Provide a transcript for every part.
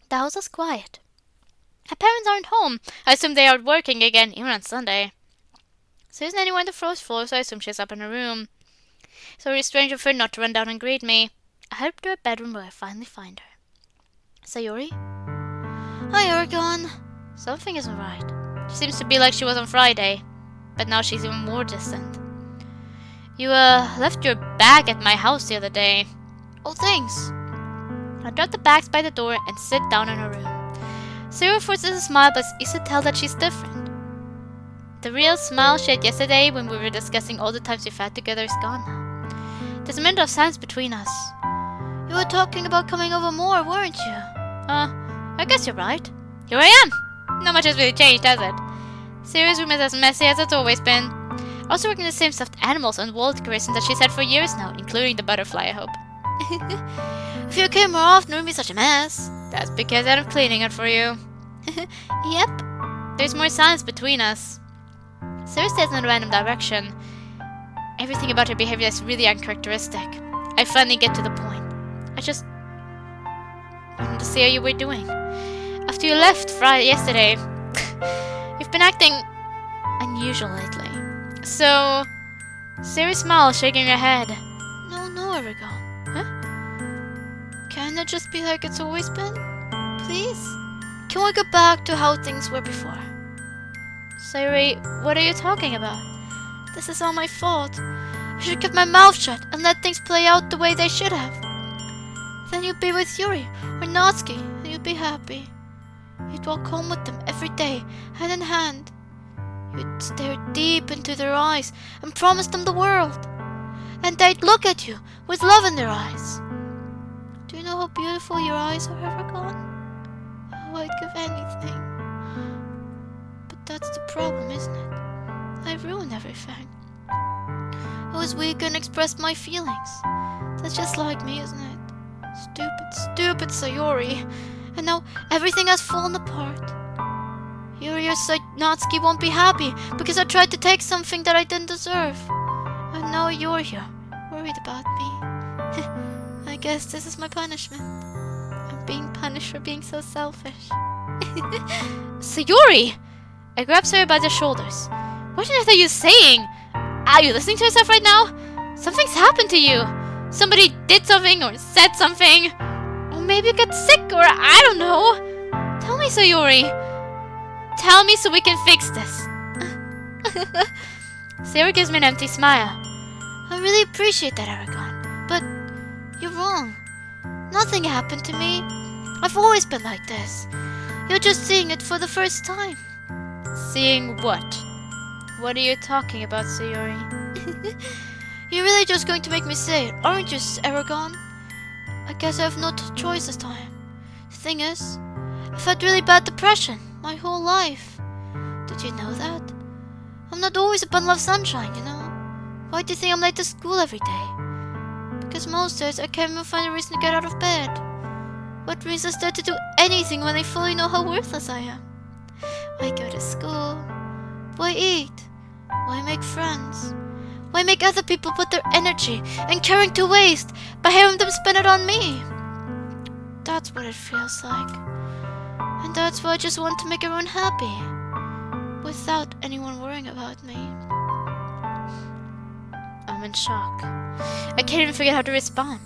The house was quiet. Her parents aren't home. I assume they are working again, even on Sunday. So isn't anyone on the first floor, so I assume she's up in her room. So it's strange of her not to run down and greet me. I head up to her bedroom where I finally find her. Sayori? Hi, Oregon. Something isn't right. She seems to be like she was on Friday, but now she's even more distant. You, left your bag at my house the other day. Oh, thanks. I drop the bags by the door and sit down in her room. Sayori forces a smile, but it's easy to tell that she's different. The real smile she had yesterday when we were discussing all the times we've had together is gone now. There's a minute of silence between us. You were talking about coming over more, weren't you? I guess you're right. Here I am! Not much has really changed, has it? Sayori's room is as messy as it's always been. Also working the same stuffed animals and wall decorations that she's had for years now, including the butterfly, I hope. If you came more often, it wouldn't be such a mess. That's because I'm cleaning it for you. Yep. There's more silence between us. Sayori stares in a random direction. Everything about her behavior is really uncharacteristic. I finally get to the point. I just wanted to see how you were doing. After you left yesterday, you've been acting unusual lately. So, Sayori smiles, shaking her head. No, Oregon. Huh? Can it just be like it's always been? Please? Can we go back to how things were before? Sayori, what are you talking about? This is all my fault. I should have kept my mouth shut and let things play out the way they should have. Then you'd be with Yuri or Natsuki and you'd be happy. You'd walk home with them every day, hand in hand. You'd stare deep into their eyes and promise them the world. And they'd look at you with love in their eyes. Do you know how beautiful your eyes are, Oregon? Oh, I'd give anything. But that's the problem, isn't it? I ruined everything. I was weak and expressed my feelings. That's just like me, isn't it? Stupid Sayori. And now everything has fallen apart. Yuri or Natsuki won't be happy because I tried to take something that I didn't deserve. And now you're here, worried about me. I guess this is my punishment. I'm being punished for being so selfish. Sayori! I grab Sayori by the shoulders. What on earth are you saying? Are you listening to yourself right now? Something's happened to you. Somebody did something or said something. Or maybe you got sick or I don't know. Tell me, Sayori. Tell me so we can fix this. Sayori gives me an empty smile. I really appreciate that, Aragon. But you're wrong. Nothing happened to me. I've always been like this. You're just seeing it for the first time. Seeing what? What are you talking about, Sayori? You're really just going to make me say it, aren't you, Aragon? I guess I have no choice this time. The thing is, I've had really bad depression my whole life. Did you know that? I'm not always a bundle of sunshine, you know? Why do you think I'm late to school every day? Because most days I can't even find a reason to get out of bed. What reason is there to do anything when I fully know how worthless I am? Why go to school? Why eat? Why make friends? Why make other people put their energy and caring to waste by having them spend it on me? That's what it feels like. And that's why I just want to make everyone happy. Without anyone worrying about me. I'm in shock. I can't even figure out how to respond.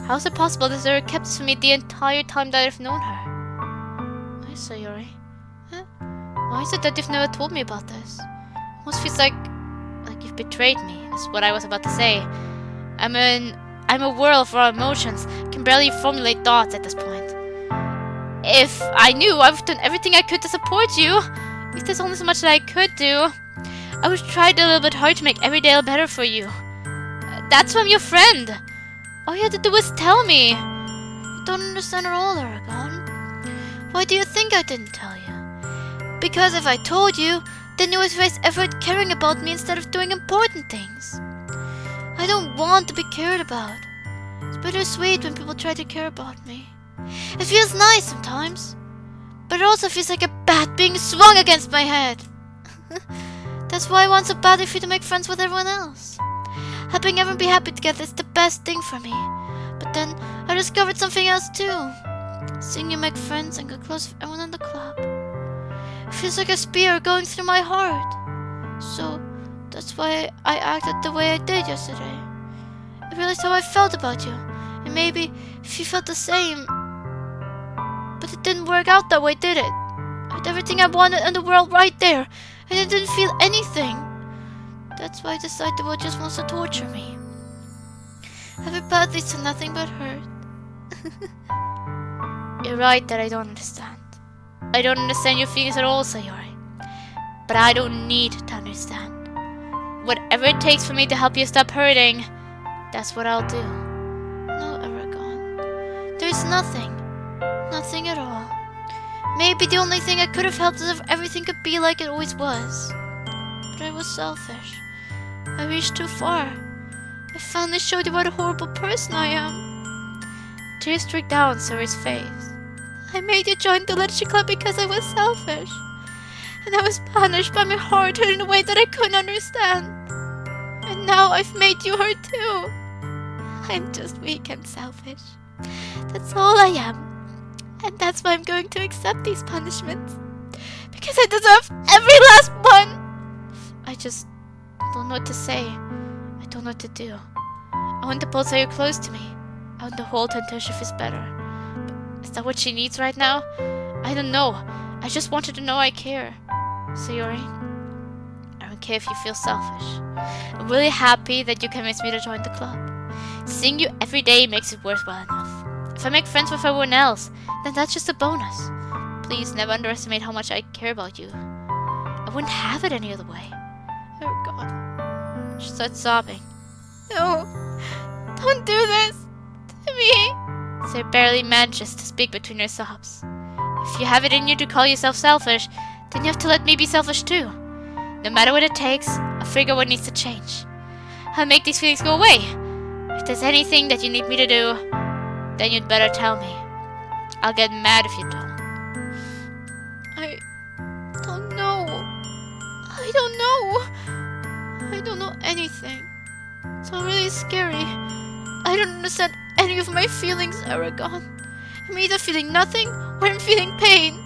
How is it possible that Sayori kept this from me the entire time that I've known her? Why, Sayori? Huh? Why is it that you've never told me about this? It almost feels like you've betrayed me, is what I was about to say. I'm a whirl of raw emotions, can barely formulate thoughts at this point. If I knew, I would have done everything I could to support you. If there's only so much that I could do. I would try a little bit hard to make every day better for you. That's why I'm your friend. All you had to do was tell me. You don't understand at all, Aragon. Why do you think I didn't tell you? Because if I told you, then you would waste effort caring about me instead of doing important things. I don't want to be cared about. It's bittersweet when people try to care about me. It feels nice sometimes, but it also feels like a bat being swung against my head. That's why I want so badly for you to make friends with everyone else. Helping everyone be happy together is the best thing for me. But then I discovered something else too. Seeing you make friends and get close with everyone in the club. It feels like a spear going through my heart. So, that's why I acted the way I did yesterday. I realized how I felt about you. And maybe if you felt the same. But it didn't work out that way, did it? I had everything I wanted in the world right there. And I didn't feel anything. That's why I decided the world just wants to torture me. Every path leads to nothing but hurt. You're right that I don't understand. I don't understand your feelings at all, Sayori. But I don't need to understand. Whatever it takes for me to help you stop hurting, that's what I'll do. No, Aragon. There's nothing. Nothing at all. Maybe the only thing I could have helped is if everything could be like it always was. But I was selfish. I reached too far. I finally showed you what a horrible person I am. Tears streaked down Sayori's face. I made you join the literature club because I was selfish. And I was punished by my heart hurt in a way that I couldn't understand. And now I've made you hurt too. I'm just weak and selfish. That's all I am. And that's why I'm going to accept these punishments. Because I deserve every last one. I just don't know what to say. I don't know what to do. I want to pull Sayori close to me. I want to hold her until she feels better. But is that what she needs right now? I don't know. I just want her to know I care. Sayori, I don't care if you feel selfish. I'm really happy that you convinced me to join the club. Seeing you every day makes it worthwhile enough. If I make friends with everyone else, then that's just a bonus. Please never underestimate how much I care about you. I wouldn't have it any other way. Oh God. She starts sobbing. No, don't do this to me. Sarah barely manages to speak between her sobs. If you have it in you to call yourself selfish, then you have to let me be selfish too. No matter what it takes, I'll figure what needs to change. I'll make these feelings go away. If there's anything that you need me to do, then you'd better tell me. I'll get mad if you don't. I don't know. I don't know anything. It's all really scary. I don't understand any of my feelings, Aragon. I'm either feeling nothing or I'm feeling pain.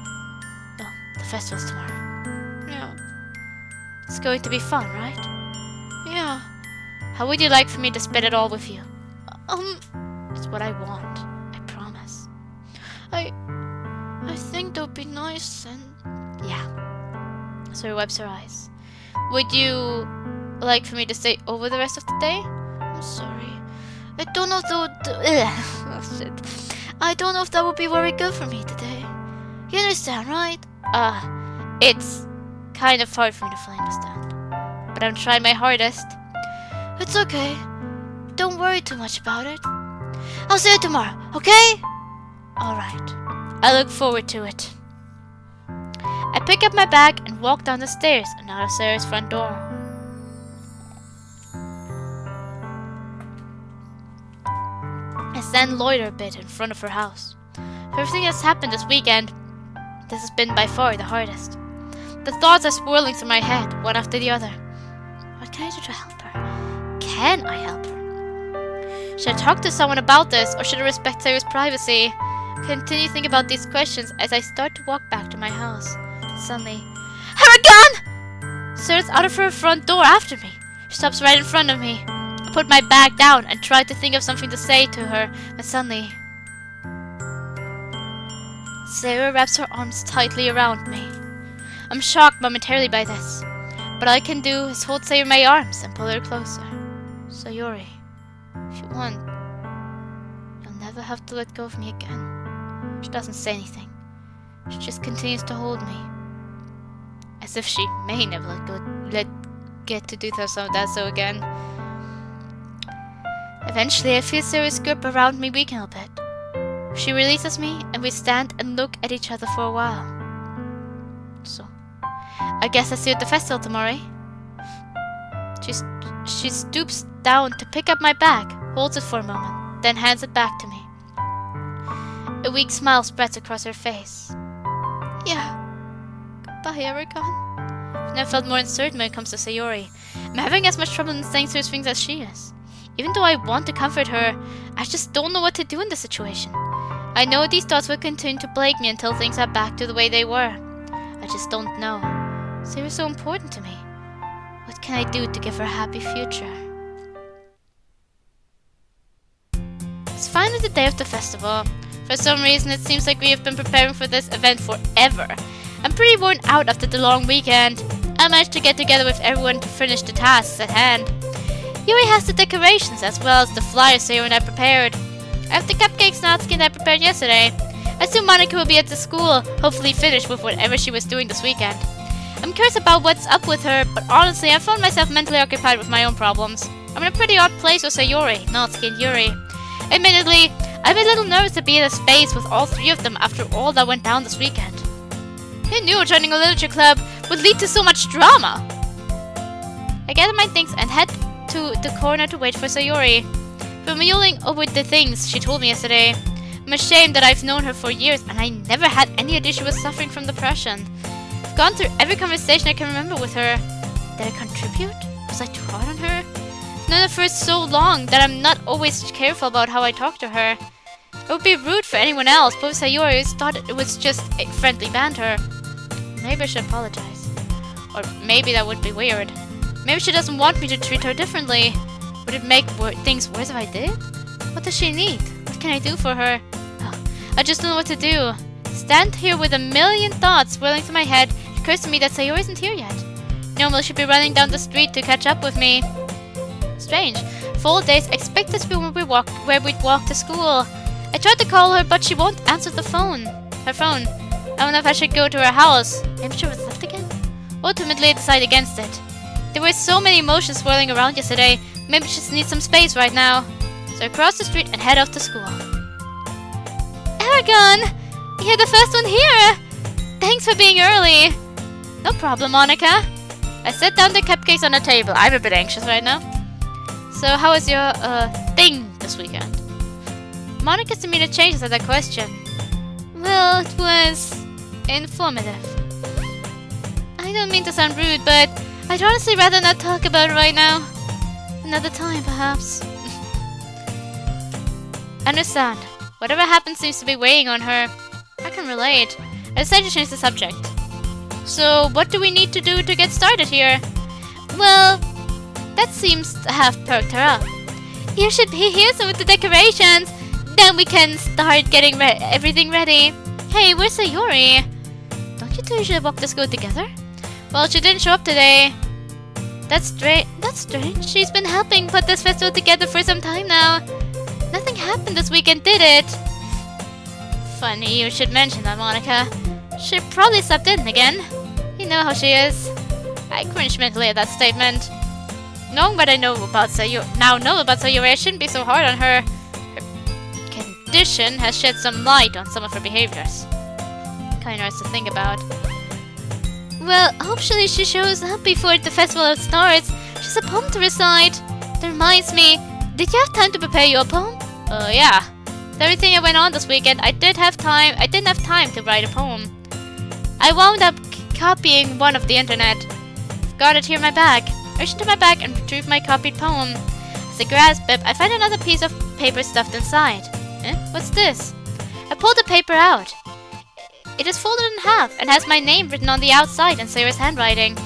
Well, the festival's tomorrow. Yeah. It's going to be fun, right? Yeah. How would you like for me to spend it all with you? It's what I want. I promise. I think that would be nice and... Yeah. Sarah wipes her eyes. Would you like for me to stay over the rest of the day? I'm sorry. I don't know if that would... oh, shit. I don't know if that would be very good for me today. You understand, right? It's kind of hard for me to fully understand. But I'm trying my hardest. It's okay. Don't worry too much about it. I'll see you tomorrow, okay? Alright. I look forward to it. I pick up my bag and walk down the stairs and out of Sarah's front door. I stand and loiter a bit in front of her house. For everything that's happened this weekend, this has been by far the hardest. The thoughts are swirling through my head, one after the other. What can I do to help her? Can I help her? Should I talk to someone about this, or should I respect Sarah's privacy? I continue thinking about these questions as I start to walk back to my house. Suddenly, Aragon! Sarah's out of her front door after me. She stops right in front of me. I put my bag down and try to think of something to say to her, but suddenly, Sarah wraps her arms tightly around me. I'm shocked momentarily by this, but all I can do is hold Sayori in my arms and pull her closer. Sayori, if you want, you'll never have to let go of me again. She doesn't say anything. She just continues to hold me, as if she may never get to do that so again. Eventually, I feel Sayori's grip around me weaken a bit. She releases me, and we stand and look at each other for a while. So, I guess I'll see you at the festival tomorrow. She stoops down to pick up my bag, holds it for a moment, then hands it back to me. A weak smile spreads across her face. Yeah. Goodbye, Aragon. I've never felt more uncertain when it comes to Sayori. I'm having as much trouble in saying certain things as she is. Even though I want to comfort her, I just don't know what to do in this situation. I know these thoughts will continue to plague me until things are back to the way they were. I just don't know. Sayori's so important to me. What can I do to give her a happy future? It's finally the day of the festival. For some reason, it seems like we have been preparing for this event forever. I'm pretty worn out after the long weekend. I managed to get together with everyone to finish the tasks at hand. Yuri has the decorations as well as the flyers Sayori and I prepared. I have the cupcakes and skin I prepared yesterday. I assume Monica will be at the school, hopefully finished with whatever she was doing this weekend. I'm curious about what's up with her, but honestly, I found myself mentally occupied with my own problems. I'm in a pretty odd place with Sayori, Natsuki, and Yuri. Admittedly, I'm a little nervous to be in a space with all three of them after all that went down this weekend. Who knew joining a literature club would lead to so much drama? I gather my things and head to the corner to wait for Sayori. From mulling over the things she told me yesterday, I'm ashamed that I've known her for years and I never had any idea she was suffering from depression. I've gone through every conversation I can remember with her. Did I contribute? Was I too hard on her? I've known her for so long that I'm not always careful about how I talk to her. It would be rude for anyone else, but with Sayori thought it was just a friendly banter. Maybe I should apologize. Or maybe that would be weird. Maybe she doesn't want me to treat her differently. Would it make things worse if I did? What does she need? What can I do for her? Oh, I just don't know what to do. Stand here with a million thoughts swirling through my head. It occurs to me that Sayori isn't here yet. Normally she'd be running down the street to catch up with me. Strange. Full days expect us to be where we'd walk to school. I tried to call her, but she won't answer the phone. Her phone. I don't know if I should go to her house. Maybe she was left again? Ultimately, I decided against it. There were so many emotions swirling around yesterday. Maybe she just needs some space right now. So I cross the street and head off to school. Aragon! You're the first one here! Thanks for being early. No problem, Monica. I set down the cupcakes on the table. I'm a bit anxious right now. So how was your, thing this weekend? Monica's immediate changes at that question. Well, it was informative. I don't mean to sound rude, but I'd honestly rather not talk about it right now. Another time, perhaps. Understand. Whatever happened seems to be weighing on her. I can relate. I decided to change the subject. So, what do we need to do to get started here? Well, that seems to have perked her up. You should be here with the decorations. Then we can start getting everything ready. Hey, where's Sayori? Don't you two usually walk to school together? Well, she didn't show up today. That's strange. She's been helping put this festival together for some time now. Nothing happened this weekend, did it? Funny you should mention that, Monica. She probably slept in again. You know how she is. I cringed mentally at that statement. Knowing what I know about Sayori, I shouldn't be so hard on her. Her condition has shed some light on some of her behaviors. Kinda nice to think about. Well, hopefully she shows up before the festival starts. She's a poem to recite. That reminds me, did you have time to prepare your poem? Yeah. With everything that went on this weekend, I didn't have time to write a poem. I wound up copying one of the internet. I've got it here in my bag. I reached into my bag and retrieved my copied poem. As I grasped it, I find another piece of paper stuffed inside. What's this? I pulled the paper out. It is folded in half and has my name written on the outside in Sayori's handwriting.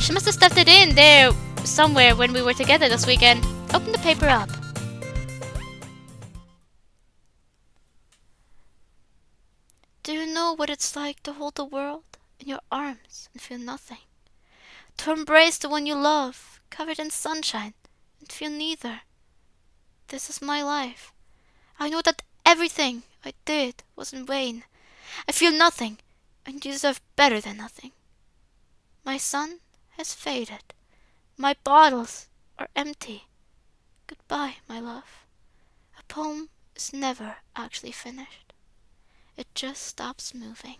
She must have stuffed it in there somewhere when we were together this weekend. Open the paper up. Do you know what it's like to hold the world in your arms and feel nothing? To embrace the one you love, covered in sunshine, and feel neither? This is my life. I know that everything I did was in vain. I feel nothing, and you deserve better than nothing. My sun has faded. My bottles are empty. Goodbye, my love. A poem is never actually finished. It just stops moving.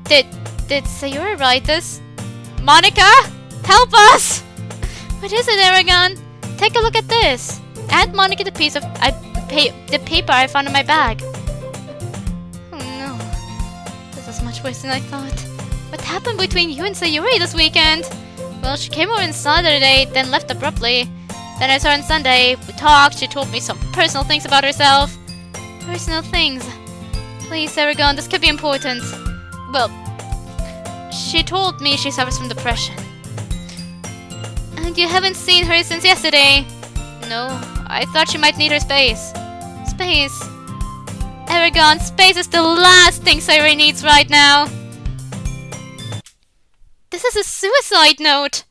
Did Sayori write this? Monica, help us! What is it, Aragon? Take a look at this. Hand Monica the piece of the paper I found in my bag. Oh no, this is much worse than I thought. What happened between you and Sayori this weekend? Well, she came over on Saturday, then left abruptly. Then I saw her on Sunday. We talked. She told me some personal things about herself. Personal things? Please, Aragon, this could be important. Well, she told me she suffers from depression. And you haven't seen her since yesterday? No, I thought she might need her space. Space? Aragon, space is the last thing Sayori needs right now. This is a suicide note!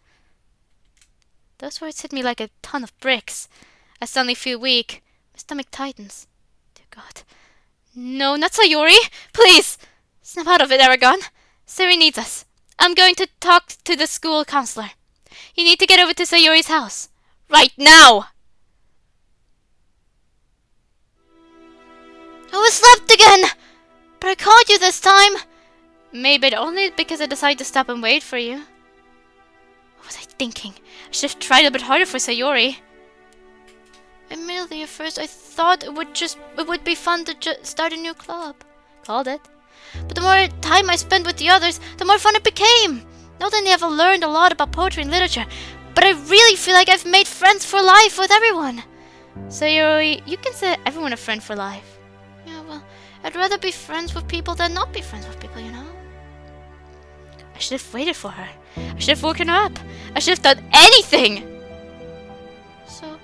Those words hit me like a ton of bricks. I suddenly feel weak. My stomach tightens. Dear God. No, not Sayori! Please! Snap out of it, Aragon. Sayori needs us. I'm going to talk to the school counselor. You need to get over to Sayori's house. Right now! I was slapped again! But I caught you this time! Maybe, but only because I decided to stop and wait for you. What was I thinking? I should have tried a bit harder for Sayori. Immediately at first I thought it would be fun to start a new club. Called it. But the more time I spent with the others, the more fun it became. Not only have I learned a lot about poetry and literature, but I really feel like I've made friends for life with everyone. Sayori, you consider everyone a friend for life. Yeah, well, I'd rather be friends with people than not be friends with people, you know? I should have waited for her. I should have woken her up. I should have done anything! So,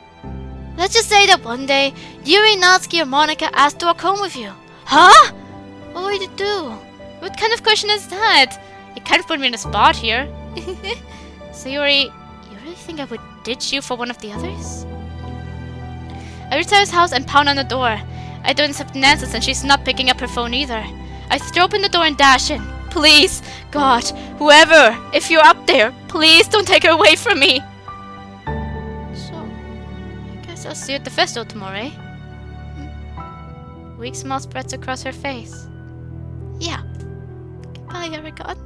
let's just say that one day, Yuri, Natsuki, or Monica asked to walk home with you. Huh? What would you do? What kind of question is that? You kind of put me in a spot here. Sayori, you really think I would ditch you for one of the others? I reach to his house and pound on the door. I don't accept Nancy since she's not picking up her phone either. I throw open the door and dash in. Please, God, whoever, if you're up there, please don't take her away from me. So, I guess I'll see you at the festival tomorrow, eh? Weak smile spreads across her face. Yeah. Goodbye, Aragon.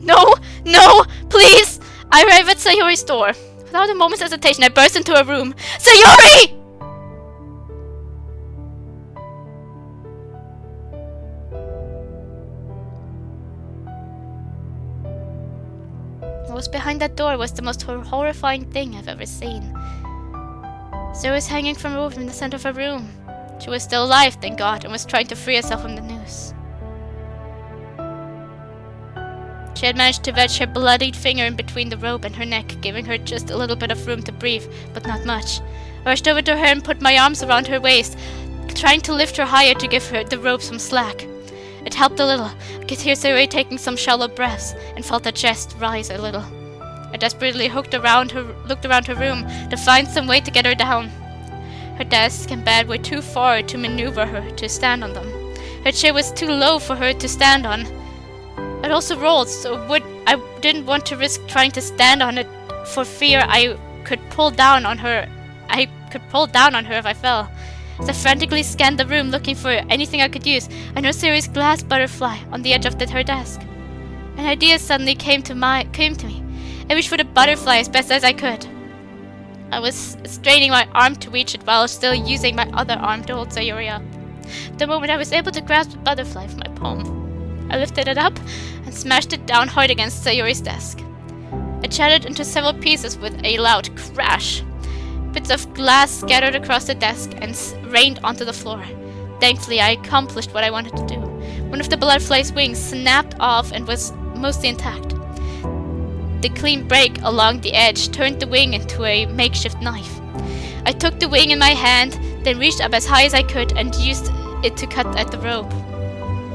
No! No! Please! I arrive at Sayori's door. Without a moment's hesitation, I burst into her room. Sayori! What was behind that door was the most horrifying thing I've ever seen. Sayori was hanging from a rope in the center of her room. She was still alive, thank God, and was trying to free herself from the noose. She had managed to wedge her bloodied finger in between the rope and her neck, giving her just a little bit of room to breathe, but not much. I rushed over to her and put my arms around her waist, trying to lift her higher to give her the rope some slack. It helped a little. I could hear Sayori taking some shallow breaths and felt her chest rise a little. I desperately looked around her room to find some way to get her down. Her desk and bed were too far to maneuver her to stand on them. Her chair was too low for her to stand on. It also rolled, so I didn't want to risk trying to stand on it for fear I could pull down on her if I fell. As I frantically scanned the room looking for anything I could use, I noticed Sayori's glass butterfly on the edge of her desk. An idea suddenly came to me. I reached for the butterfly as best as I could. I was straining my arm to reach it while still using my other arm to hold Sayori up. The moment I was able to grasp the butterfly with my palm, I lifted it up and smashed it down hard against Sayori's desk. It shattered into several pieces with a loud crash. Bits of glass scattered across the desk and rained onto the floor. Thankfully, I accomplished what I wanted to do. One of the butterfly's wings snapped off and was mostly intact. The clean break along the edge turned the wing into a makeshift knife. I took the wing in my hand, then reached up as high as I could and used it to cut at the rope.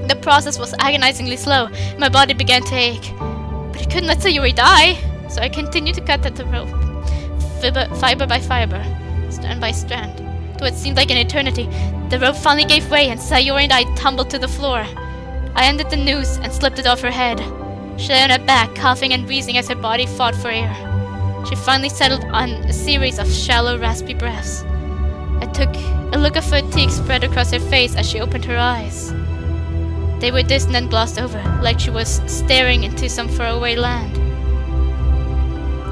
The process was agonizingly slow. My body began to ache. But I couldn't let Sayori die, so I continued to cut at the rope. Fiber by fiber, strand by strand. Though it seemed like an eternity, the rope finally gave way and Sayori and I tumbled to the floor. I undid the noose and slipped it off her head. She lay on her back, coughing and wheezing as her body fought for air. She finally settled on a series of shallow, raspy breaths. A look of fatigue spread across her face as she opened her eyes. They were distant and glossed over, like she was staring into some faraway land.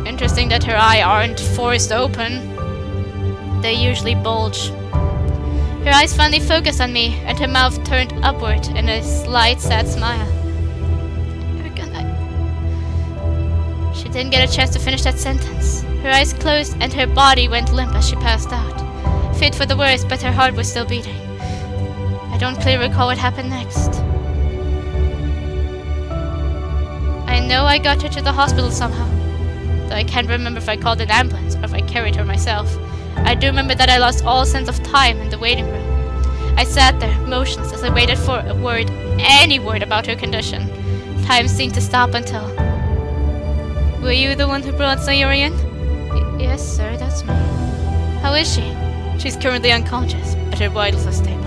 Interesting that her eyes aren't forced open. They usually bulge. Her eyes finally focused on me, and her mouth turned upward in a slight, sad smile. didn't get a chance to finish that sentence. Her eyes closed and her body went limp as she passed out. Feared for the worst, but her heart was still beating. I don't clearly recall what happened next. I know I got her to the hospital somehow, though I can't remember if I called an ambulance or if I carried her myself. I do remember that I lost all sense of time in the waiting room. I sat there, motionless, as I waited for a word, any word about her condition. Time seemed to stop until... Were you the one who brought Sayori in? Yes, sir, that's me. How is she? She's currently unconscious, but her vitals are stable.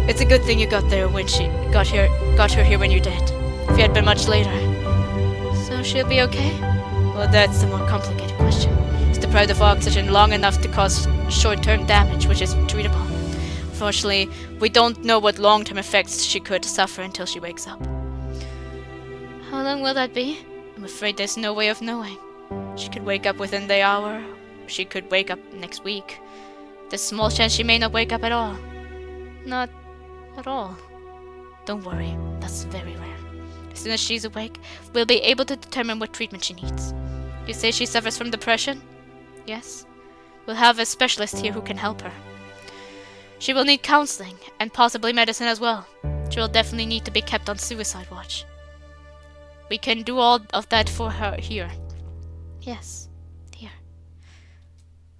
It's a good thing you got there when she got her here when you did. If you had been much later. So she'll be okay? Well, that's the more complicated question. She's deprived of oxygen long enough to cause short-term damage, which is treatable. Unfortunately, we don't know what long-term effects she could suffer until she wakes up. How long will that be? I'm afraid there's no way of knowing. She could wake up within the hour. She could wake up next week. There's small chance she may not wake up at all. Not at all. Don't worry, that's very rare. As soon as she's awake, we'll be able to determine what treatment she needs. You say she suffers from depression? Yes. We'll have a specialist here who can help her. She will need counseling, and possibly medicine as well. She will definitely need to be kept on suicide watch. We can do all of that for her here. Yes, here.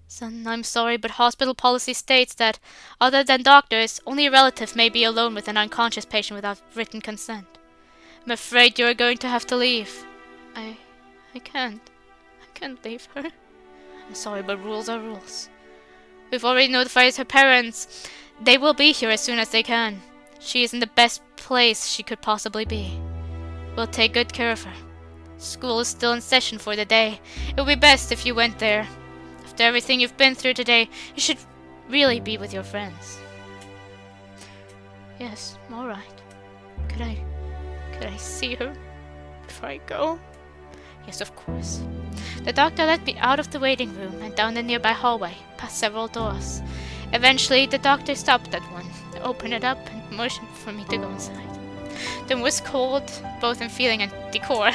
Son, I'm sorry, but hospital policy states that, other than doctors, only a relative may be alone with an unconscious patient without written consent. I'm afraid you're going to have to leave. I can't. I can't leave her. I'm sorry, but rules are rules. We've already notified her parents. They will be here as soon as they can. She is in the best place she could possibly be. We'll take good care of her. School is still in session for the day. It would be best if you went there. After everything you've been through today, you should really be with your friends. Yes, all right. Could I see her before I go? Yes, of course. The doctor led me out of the waiting room and down the nearby hallway, past several doors. Eventually, the doctor stopped at one, opened it up, and motioned for me to go inside. The room was cold, both in feeling and decor.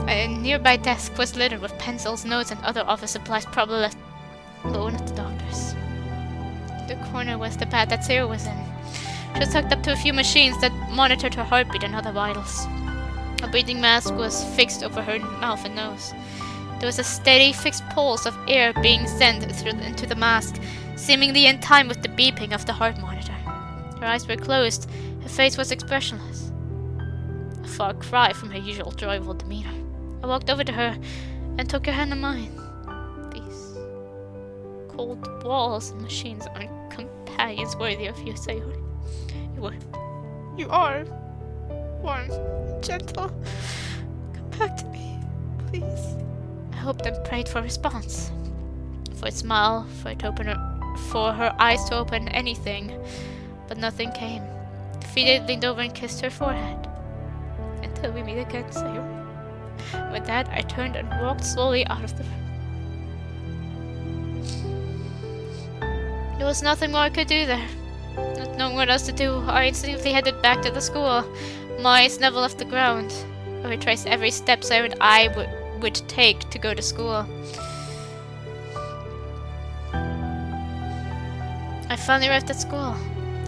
A nearby desk was littered with pencils, notes, and other office supplies probably left alone at the doctor's. In the corner was the bed that Sayori was in. She was hooked up to a few machines that monitored her heartbeat and other vitals. A breathing mask was fixed over her mouth and nose. There was a steady, fixed pulse of air being sent into the mask, seemingly in time with the beeping of the heart monitor. Her eyes were closed, her face was expressionless. A far cry from her usual joyful demeanor. I walked over to her and took her hand in mine. These cold walls and machines aren't companions worthy of you, Sayori. You are warm, gentle. Come back to me, please. I hoped and prayed for a response. For a smile, for her eyes to open anything, but nothing came. Defeated, leaned over and kissed her forehead. Until we meet again, Sayori. With that, I turned and walked slowly out of the room. There was nothing more I could do there. Not knowing what else to do, I instinctively headed back to the school. My eyes never left the ground. I retraced every step Sayori and I would take to go to school. I finally arrived at school.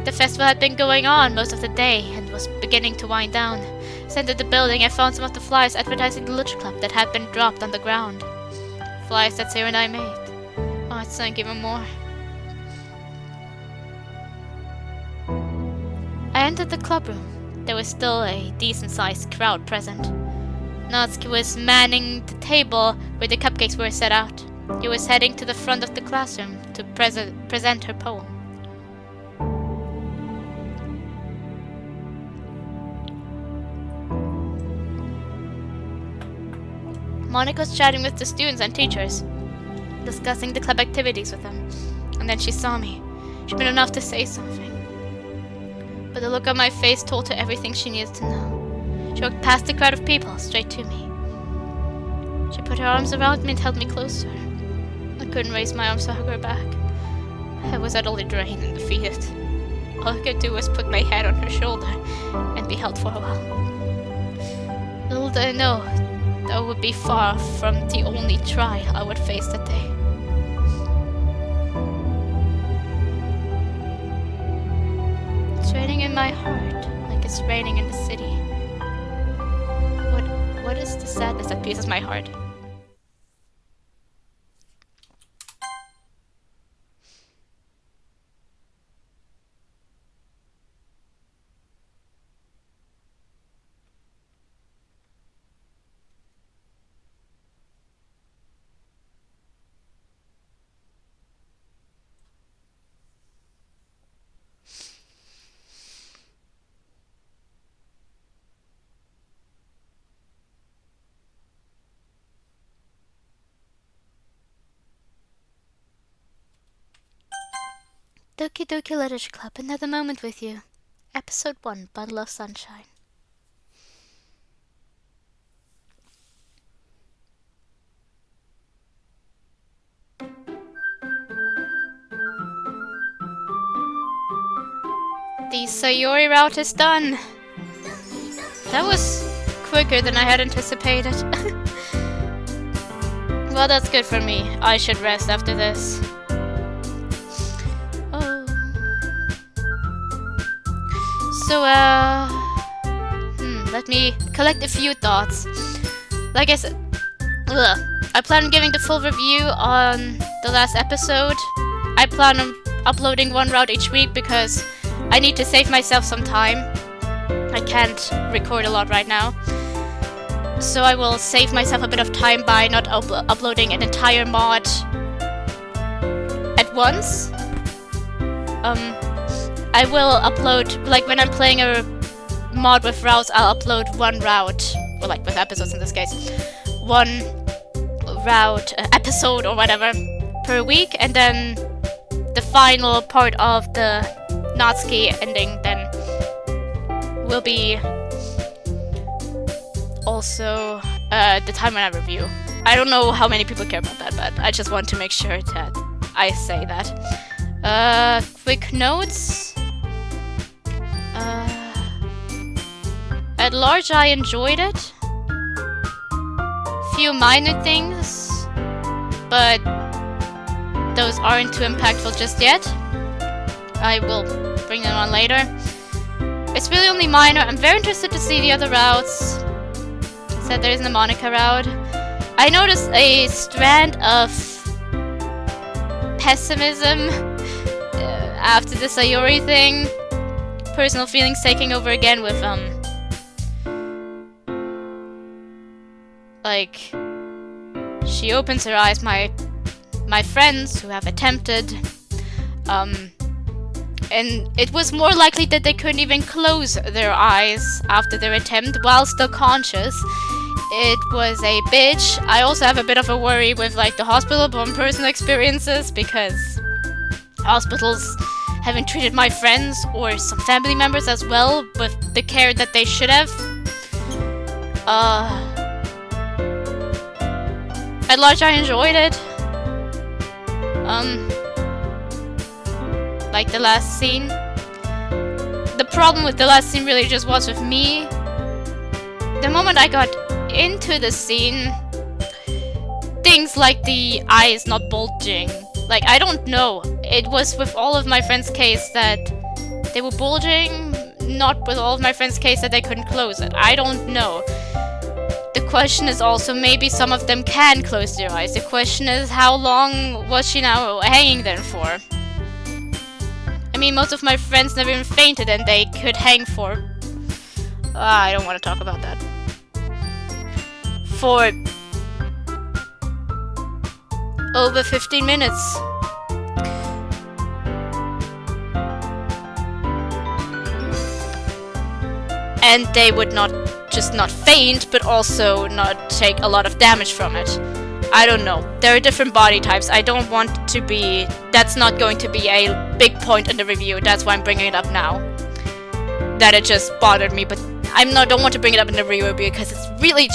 The festival had been going on most of the day and was beginning to wind down. As I entered the building, I found some of the flyers advertising the Literature Club that had been dropped on the ground. Flyers that Sayori and I made. Oh, it sank even more. I entered the club room. There was still a decent-sized crowd present. Natsuki was manning the table where the cupcakes were set out. He was heading to the front of the classroom to present her poem. Monica was chatting with the students and teachers, discussing the club activities with them, and then she saw me. She'd been enough to say something, but the look on my face told her everything she needed to know. She walked past the crowd of people, straight to me. She put her arms around me and held me close to her. I couldn't raise my arms to hug her back. I was utterly drained and defeated. All I could do was put my head on her shoulder and be held for a while. Little did I know, that would be far from the only trial I would face that day. It's raining in my heart, like it's raining in the city. What is the sadness that pierces my heart? Doki Doki Literature Club, another moment with you. Episode 1, Bundle of Sunshine. The Sayori route is done. That was quicker than I had anticipated. Well, that's good for me. I should rest after this. So, let me collect a few thoughts. Like I said, I plan on giving the full review on the last episode. I plan on uploading one route each week because I need to save myself some time. I can't record a lot right now. So I will save myself a bit of time by not uploading an entire mod at once. I will upload, like when I'm playing a mod with routes, I'll upload one route, or like with episodes in this case, one route, episode or whatever, per week, and then the final part of the Natsuki ending then will be also the time when I review. I don't know how many people care about that, but I just want to make sure that I say that. Quick notes. At large, I enjoyed it. Few minor things, but those aren't too impactful just yet. I will bring them on later. It's really only minor. I'm very interested to see the other routes. Said there isn't a Monica route. I noticed a strand of pessimism after the Sayori thing. Personal feelings taking over again with like she opens her eyes. My friends who have attempted, and it was more likely that they couldn't even close their eyes after their attempt while still conscious. It was a bitch. I also have a bit of a worry with like the hospital from personal experiences because hospitals haven't treated my friends or some family members as well with the care that they should have. At large, I enjoyed it. Like the last scene. The problem with the last scene really just was with me. The moment I got into the scene, things like the eyes not bulging, like I don't know. It was with all of my friends' case that they were bulging, not with all of my friends' case that they couldn't close it. I don't know. The question is also maybe some of them can close their eyes. The question is how long was she now hanging there for? I mean, most of my friends never even fainted and they could hang for... I don't want to talk about that. For over 15 minutes. And they would not just not faint, but also not take a lot of damage from it. I don't know. There are different body types. I don't want to be... That's not going to be a big point in the review. That's why I'm bringing it up now. That it just bothered me, but don't want to bring it up in the review because it's really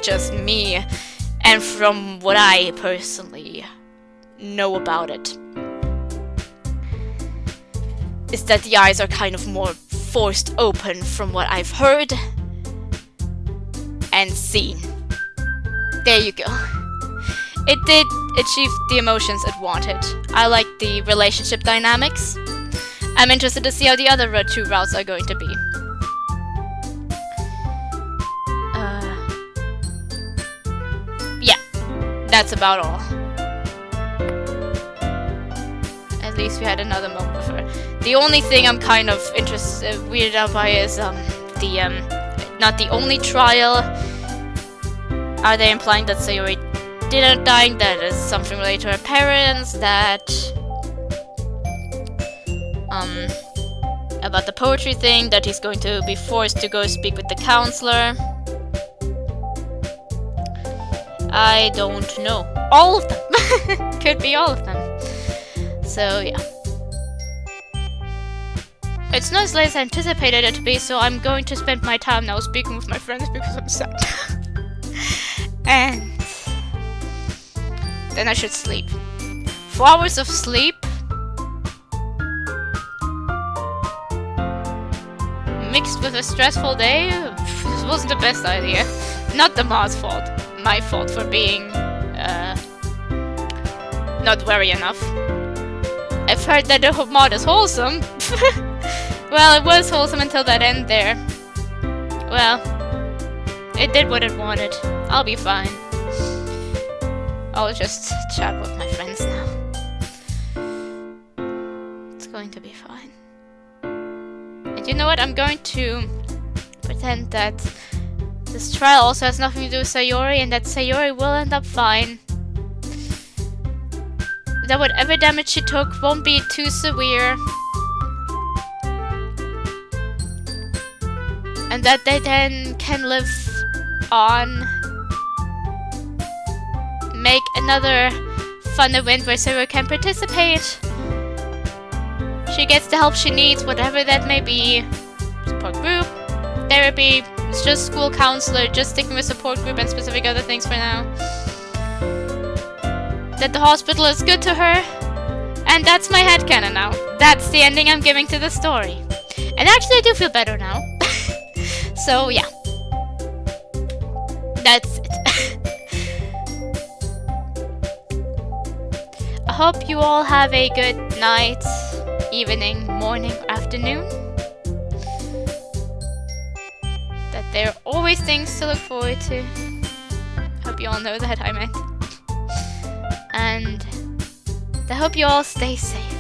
just me. And from what I personally know about it, is that the eyes are kind of more forced open from what I've heard and seen. There you go. It did achieve the emotions it wanted. I like the relationship dynamics. I'm interested to see how the other two routes are going to be. Yeah, that's about all. At least we had another moment with her. The only thing I'm kind of weirded out by is not the only trial. Are they implying that Sayori didn't die? That is something related to her parents? That about the poetry thing? That he's going to be forced to go speak with the counselor? I don't know. All of them. Could be all of them. So yeah. It's not as late as I anticipated it to be, so I'm going to spend my time now speaking with my friends because I'm sad. And then I should sleep. 4 hours of sleep mixed with a stressful day. This wasn't the best idea. Not the mod's fault. My fault for being not wary enough. I've heard that the mod is wholesome. Well, it was wholesome until that end there. Well, it did what it wanted. I'll be fine. I'll just chat with my friends now. It's going to be fine. And you know what? I'm going to pretend that this trial also has nothing to do with Sayori and that Sayori will end up fine. That whatever damage she took won't be too severe. And that they then can live on. Make another fun event where Sayori can participate. She gets the help she needs, whatever that may be. Support group, therapy, it's just school counselor, just sticking with support group and specific other things for now. That the hospital is good to her. And that's my headcanon now. That's the ending I'm giving to the story. And actually I do feel better now. So yeah. That's it. I hope you all have a good night, evening, morning, afternoon. That there are always things to look forward to. Hope you all know that I meant. And I hope you all stay safe.